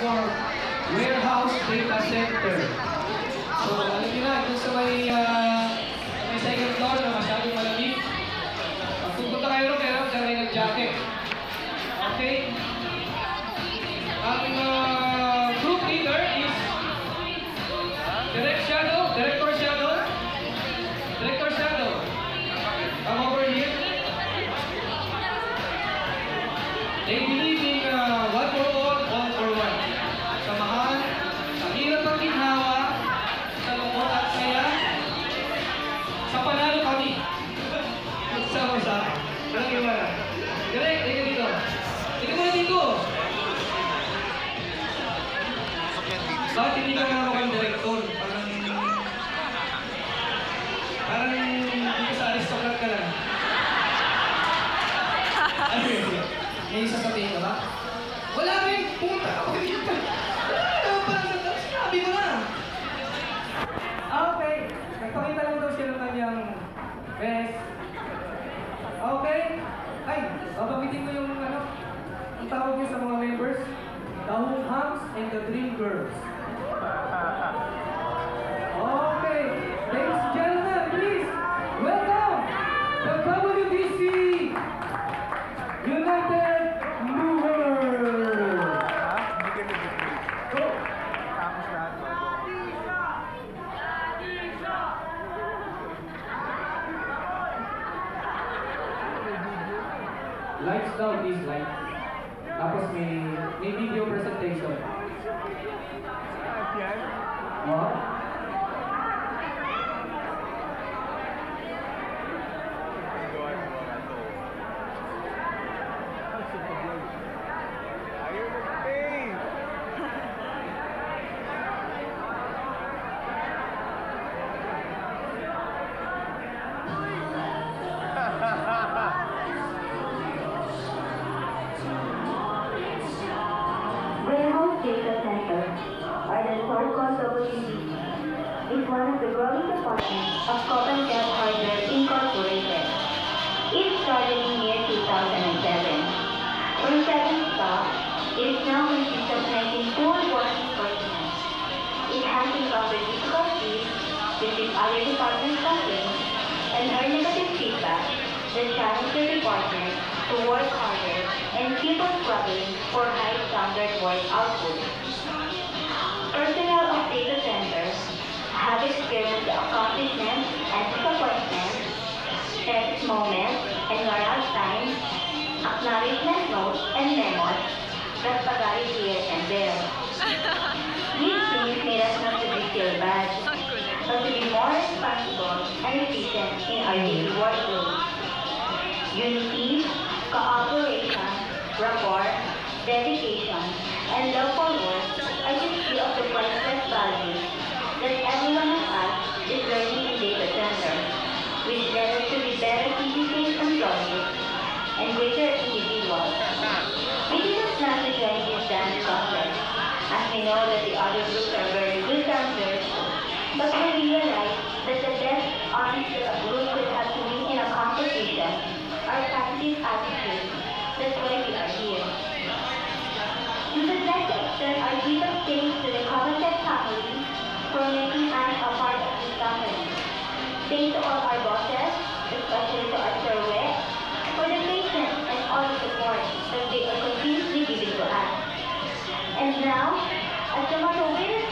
for warehouse data center. So, alam niyo na, dun sa may second floor na masyadong malamig. Pag pupunta kayo rin, meron kayo nag-jacket. Okay? Ang group leader is Director Shadow. Come over here. They believe in one for all for one. Samahan, sa hirap ang ginhawa, sa lungkot at saya, sa panalo kami. Sama-sama. Walang iwala. Direk, tingnan dito. Tingnan mo na dito. Bakit hindi ka na mukhang direktor? Parang dito sa aristocrat ka lang. Ano yun? May isa sabihin ka ba? Wala rin! Pumunta ka! Pumunta ka! Wala! Parang sinabi mo na! Okay. Nagpakita lang daw siya ng kanyang best. Okay. Ay, babamitin mo yung ang tawag niyo sa mga members. The Home Hams and the Dream Girls. Okay. Ladies and gentlemen, please welcome the WDC United Movers. Go. Lights down, please, lights. Tapos may video presentation. What? Warehouse Data Center, or the short called WDC, is one of the growing departments of Cotton Cat Hardware Incorporated. It started in year 2007. From 7 staff, it is now consists of 19 full warranty personnel. It has encountered difficulties with other department complaints and heard negative feedback that challenged the department to work harder and keep on struggling for high standard work output. Personnel of data centers have experienced the accomplishments and disappointments, test moments and morale times, acknowledgement notes and memos that pagari here and there. These things made us not to be feel bad, but to be more responsible and efficient in our daily workload. Unity, cooperation, rapport, dedication, and love for work are just few of the priceless values that everyone of us is learning in data center, which led us to be better citizens employees and greater individuals. We did not plan to join this dance contest, as we know that the other groups are very good dancers, but we realized that the best honors that a group could have to win in a competition are positive attitudes. That's why we are here. We would like to extend our deepest thanks to the Covenant family for making us a part of this family. Thanks to all our bosses, especially to our Sir Wet, for the patience and all the support that they are continuously giving to us. And now, as the Matowiras